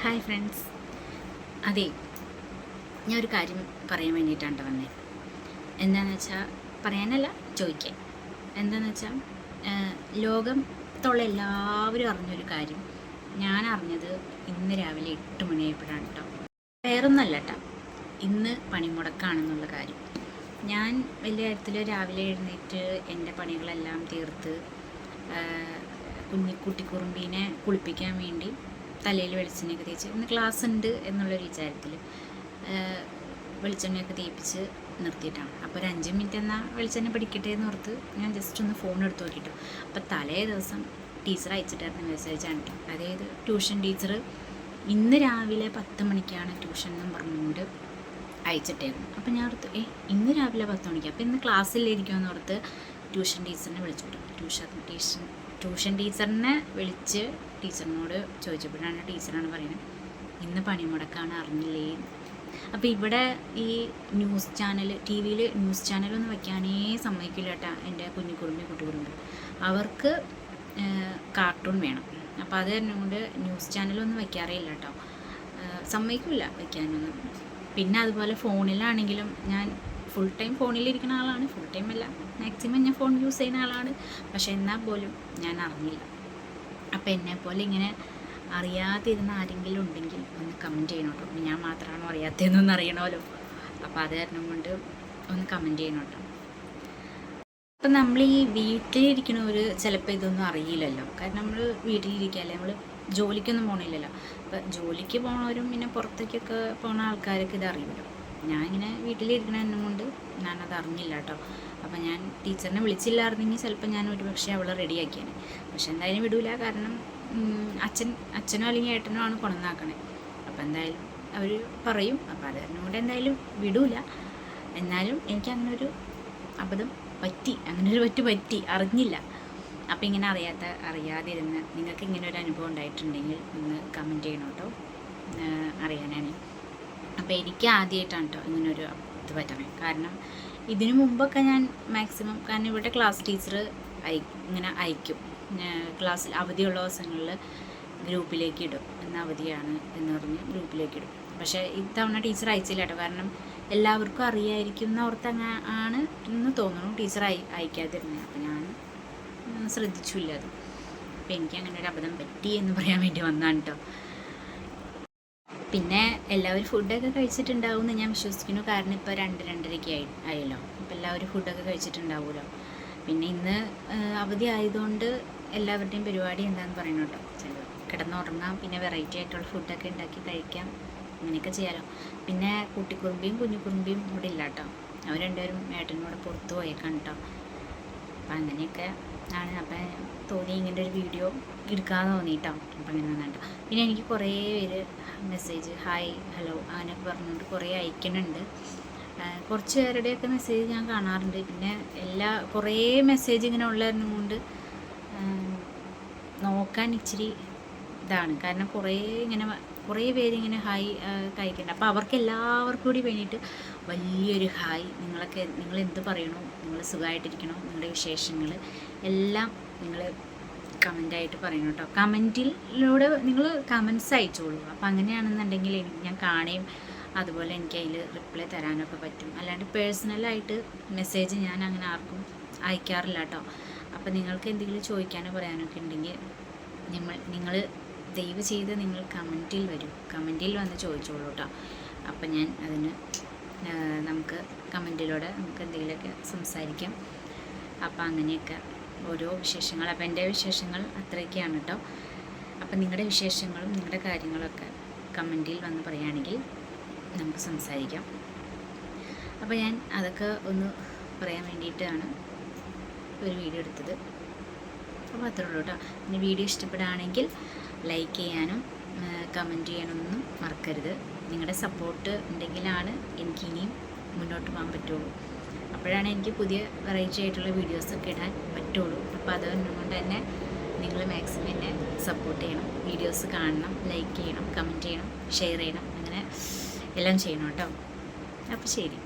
Hi friends. അതെ, ഞാൻ ഒരു കാര്യം പറയാൻ വേണ്ടിയിട്ടാണ് വന്നത്. എന്താണെന്ന് വെച്ചാൽ, പറയാനല്ല, ചോദിക്കാൻ. എന്താണെന്ന് വെച്ചാൽ, ലോകത്തുള്ള എല്ലാവരും അറിഞ്ഞൊരു കാര്യം ഞാൻ അറിഞ്ഞത് ഇന്ന് രാവിലെ 8 മണിയായപ്പോഴാണ് കേട്ടോ. വേറൊന്നല്ല കേട്ടോ, ഇന്ന് പണിമുടക്കാണെന്നുള്ള കാര്യം. ഞാൻ വലിയ കാര്യത്തിൽ രാവിലെ എഴുന്നേറ്റ് എൻ്റെ പണികളെല്ലാം തീർത്ത് കുട്ടിക്കുറുമ്പീനെ കുളിപ്പിക്കാൻ വേണ്ടി തലയിൽ വെളിച്ചെണ്ണയൊക്കെ തേച്ച് ഇന്ന് ക്ലാസ് ഉണ്ട് എന്നുള്ളൊരു വിചാരത്തിൽ വെളിച്ചെണ്ണയൊക്കെ തേപ്പിച്ച് നിർത്തിയിട്ടാണ്. അപ്പോൾ ഒരു 5 മിനിറ്റ് എന്നാൽ വെളിച്ചെണ്ണ പിടിക്കട്ടെ എന്ന് ഓർത്ത് ഞാൻ ജസ്റ്റ് ഒന്ന് ഫോൺ എടുത്ത് നോക്കിയിട്ടു. അപ്പോൾ തലേ ദിവസം ടീച്ചർ അയച്ചിട്ടായിരുന്നു മെസ്സേജാണ് കേട്ടോ. അതായത് ട്യൂഷൻ ടീച്ചർ ഇന്ന് രാവിലെ 10 മണിക്കാണ് ട്യൂഷൻ എന്നും പറഞ്ഞുകൊണ്ട് അയച്ചിട്ടായിരുന്നു. അപ്പോൾ ഞാൻ ഓർത്ത് ഇന്ന് രാവിലെ 10 മണിക്ക്, അപ്പോൾ ഇന്ന് ക്ലാസ്സിലിരിക്കുമെന്ന് ഓർത്ത് ട്യൂഷൻ ടീച്ചറിനെ വിളിച്ചു വിട്ടു. ട്യൂഷൻ ടീച്ചറിനെ വിളിച്ച് ടീച്ചറിനോട് ചോദിച്ചപ്പോഴാണ് ടീച്ചറാണ് പറയുന്നത്, ഇന്ന് പണിമുടക്കാണ്, അറിഞ്ഞില്ലേ. അപ്പോൾ ഇവിടെ ഈ ന്യൂസ് ചാനൽ, ടി വിയിൽ ന്യൂസ് ചാനലൊന്നും വയ്ക്കാനേ സമ്മതിക്കില്ല കേട്ടോ എൻ്റെ കുട്ടിക്കുറുമ്പ്. അവർക്ക് കാർട്ടൂൺ വേണം. അപ്പോൾ അത് തന്നെ കൊണ്ട് ന്യൂസ് ചാനലൊന്നും വയ്ക്കാറില്ല കേട്ടോ, സമ്മതിക്കില്ല വയ്ക്കാനൊന്നും. പിന്നെ അതുപോലെ ഫോണിലാണെങ്കിലും ഞാൻ ഫുൾ ടൈം ഫോണിലിരിക്കുന്ന ആളാണ്, ഫുൾ ടൈം അല്ല, മാക്സിമം ഞാൻ ഫോൺ യൂസ് ചെയ്യുന്ന ആളാണ്. പക്ഷെ എന്നാൽ പോലും ഞാൻ അറിഞ്ഞില്ല. അപ്പോൾ എന്നെപ്പോലെ ഇങ്ങനെ അറിയാതിരുന്ന ആരെങ്കിലും ഉണ്ടെങ്കിൽ ഒന്ന് കമൻറ്റ് ചെയ്യണം കേട്ടോ. ഞാൻ മാത്രമാണോ അറിയാത്തതെന്നൊന്ന് അറിയണമല്ലോ. അപ്പോൾ അത് കാരണം കൊണ്ട് ഒന്ന് കമൻറ്റ് ചെയ്യണം കേട്ടോ. അപ്പം നമ്മൾ ഈ വീട്ടിലിരിക്കണവർ ചിലപ്പോൾ ഇതൊന്നും അറിയില്ലല്ലോ. കാരണം നമ്മൾ വീട്ടിലിരിക്കുകയല്ലേ, നമ്മൾ ജോലിക്കൊന്നും പോകണില്ലല്ലോ. അപ്പം ജോലിക്ക് പോകണവരും പിന്നെ പുറത്തേക്കൊക്കെ പോകുന്ന ആൾക്കാരൊക്കെ ഇത് അറിയുമല്ലോ. ഞാനിങ്ങനെ വീട്ടിലിരിക്കണതിനും കൊണ്ട് ഞാനത് അറിഞ്ഞില്ല കേട്ടോ. അപ്പം ഞാൻ ടീച്ചറിനെ വിളിച്ചില്ലായിരുന്നെങ്കിൽ ചിലപ്പോൾ ഞാൻ ഒരുപക്ഷെ അവളെ റെഡിയാക്കിയാണ്. പക്ഷെ എന്തായാലും വിടൂല, കാരണം അച്ഛനോ അല്ലെങ്കിൽ ഏട്ടനോ ആണ് കൊണ്ടുവന്നാക്കണേ. അപ്പം എന്തായാലും അവർ പറയും. അപ്പോൾ അത് കാരണം കൊണ്ട് എന്തായാലും വിടൂല. എന്നാലും എനിക്ക് അങ്ങനൊരു അബദ്ധം പറ്റി, പറ്റി അറിഞ്ഞില്ല. അപ്പോൾ ഇങ്ങനെ അറിയാതിരുന്ന് നിങ്ങൾക്ക് ഇങ്ങനെ ഒരു അനുഭവം ഉണ്ടായിട്ടുണ്ടെങ്കിൽ ഒന്ന് കമൻറ്റ് ചെയ്യണം കേട്ടോ, അറിയാനാണ്. അപ്പോൾ എനിക്ക് ആദ്യമായിട്ടാണ് കേട്ടോ ഇങ്ങനൊരു ഇത് പറ്റണേ. കാരണം ഇതിനു മുമ്പൊക്കെ ഞാൻ മാക്സിമം, കാരണം ഇവിടെ ക്ലാസ് ടീച്ചർ ഇങ്ങനെ അയക്കും, ക്ലാസ്സിൽ അവധിയുള്ള ദിവസങ്ങളിൽ ഗ്രൂപ്പിലേക്ക് ഇടും, ഇന്ന് അവധിയാണ് എന്ന് പറഞ്ഞ് ഗ്രൂപ്പിലേക്ക് ഇടും. പക്ഷേ ഇത്തവണ ടീച്ചർ അയച്ചില്ല കേട്ടോ. കാരണം എല്ലാവർക്കും അറിയായിരിക്കും എന്നോർത്ത് ആണ് എന്ന് തോന്നുന്നു ടീച്ചർ അയക്കാതിരുന്നത്. അപ്പോൾ ഞാൻ ശ്രദ്ധിച്ചില്ല അത്. അപ്പോൾ എനിക്ക് അങ്ങനെ ഒരു അബദ്ധം പറ്റി എന്ന് പറയാൻ വേണ്ടി വന്നതാണ് കേട്ടോ. പിന്നെ എല്ലാവരും ഫുഡൊക്കെ കഴിച്ചിട്ടുണ്ടാവും എന്ന് ഞാൻ വിശ്വസിക്കുന്നു. കാരണം ഇപ്പോൾ 2-2:30 ആയല്ലോ. അപ്പോൾ എല്ലാവരും ഫുഡൊക്കെ കഴിച്ചിട്ടുണ്ടാവുമല്ലോ. പിന്നെ ഇന്ന് അവധി ആയതുകൊണ്ട് എല്ലാവരുടെയും പരിപാടി എന്താണെന്ന് പറയണം കേട്ടോ. ചിലർ കിടന്നുറങ്ങാം, പിന്നെ വെറൈറ്റി ആയിട്ടുള്ള ഫുഡൊക്കെ ഉണ്ടാക്കി കഴിക്കാം, അങ്ങനെയൊക്കെ ചെയ്യാമല്ലോ. പിന്നെ കുട്ടിക്കുറുമ്പിയും കുഞ്ഞുകുറുമ്പിയും ഇവിടെ ഇല്ല കേട്ടോ. അവർ രണ്ടുപേരും ഏട്ടനോട് പുറത്ത് പോയേക്കാണ് കേട്ടോ. അപ്പം അങ്ങനെയൊക്കെ ആണ്. അപ്പം തോന്നി ഇങ്ങനെ ഒരു വീഡിയോ എടുക്കാമെന്ന് തോന്നിയിട്ടോ. അപ്പം അങ്ങനെ വന്നിട്ടോ. പിന്നെ എനിക്ക് കുറേ പേര് മെസ്സേജ് ഹായ് ഹലോ അങ്ങനെയൊക്കെ പറഞ്ഞുകൊണ്ട് കുറേ അയക്കുന്നുണ്ട്. കുറച്ച് പേരുടെയൊക്കെ മെസ്സേജ് ഞാൻ കാണാറുണ്ട്. പിന്നെ കുറേ മെസ്സേജ് ഇങ്ങനെ ഉള്ളതിനും കൊണ്ട് നോക്കാൻ ഇച്ചിരി ഇതാണ്. കാരണം കുറേ പേരിങ്ങനെ ഹായ് കഴിക്കുന്നുണ്ട്. അപ്പോൾ അവർക്ക് എല്ലാവർക്കും കൂടി വേണ്ടിയിട്ട് വലിയൊരു ഹായ്. നിങ്ങൾ എന്ത് പറയണോ, നിങ്ങൾ സുഖമായിട്ടിരിക്കണോ, നിങ്ങളുടെ വിശേഷങ്ങൾ എല്ലാം നിങ്ങൾ കമൻ്റായിട്ട് പറയണം കേട്ടോ. കമൻറ്റിലൂടെ നിങ്ങൾ കമൻറ്റ്സ് അയച്ചോളൂ. അപ്പോൾ അങ്ങനെയാണെന്നുണ്ടെങ്കിൽ ഞാൻ കാണുകയും അതുപോലെ എനിക്ക് അതിൽ റിപ്ലൈ തരാനൊക്കെ പറ്റും. അല്ലാണ്ട് പേഴ്സണലായിട്ട് മെസ്സേജ് ഞാൻ അങ്ങനെ ആർക്കും അയക്കാറില്ല കേട്ടോ. അപ്പോൾ നിങ്ങൾക്ക് എന്തെങ്കിലും ചോദിക്കാനോ പറയാനൊക്കെ ഉണ്ടെങ്കിൽ നിങ്ങൾ ദയവ് ചെയ്ത് നിങ്ങൾ കമൻറ്റിൽ വന്ന് ചോദിച്ചോളൂ കേട്ടോ. അപ്പം ഞാൻ അതിന് നമുക്ക് കമൻറ്റിലൂടെ നമുക്ക് എന്തെങ്കിലുമൊക്കെ സംസാരിക്കാം. അപ്പം അങ്ങനെയൊക്കെ ഓരോ വിശേഷങ്ങൾ. അപ്പം എൻ്റെ വിശേഷങ്ങൾ അത്രയൊക്കെയാണ് കേട്ടോ. അപ്പം നിങ്ങളുടെ വിശേഷങ്ങളും നിങ്ങളുടെ കാര്യങ്ങളൊക്കെ കമൻറ്റിൽ വന്ന് പറയുകയാണെങ്കിൽ നമുക്ക് സംസാരിക്കാം. അപ്പോൾ ഞാൻ അതൊക്കെ ഒന്ന് പറയാൻ വേണ്ടിയിട്ടാണ് ഒരു വീഡിയോ എടുത്തത്. അപ്പോൾ അത്രേ ഉള്ളൂ കേട്ടോ. പിന്നെ വീഡിയോ ഇഷ്ടപ്പെടുകയാണെങ്കിൽ ലൈക്ക് ചെയ്യാനും കമൻറ്റ് ചെയ്യാനൊന്നും മറക്കരുത്. നിങ്ങളുടെ സപ്പോർട്ട് ഉണ്ടെങ്കിലാണ് എനിക്കിനിയും മുന്നോട്ട് പോകാൻ പറ്റുള്ളൂ. അപ്പോഴാണ് എനിക്ക് പുതിയ വെറൈറ്റി ആയിട്ടുള്ള വീഡിയോസൊക്കെ ഇടാൻ പറ്റുള്ളൂ. അപ്പോൾ അതുകൊണ്ട് തന്നെ നിങ്ങൾ മാക്സിമം എന്നെ സപ്പോർട്ട് ചെയ്യണം. വീഡിയോസ് കാണണം, ലൈക്ക് ചെയ്യണം, കമൻറ്റ് ചെയ്യണം, ഷെയർ ചെയ്യണം, അങ്ങനെ എല്ലാം ചെയ്യണം കേട്ടോ. അപ്പോൾ ശരി.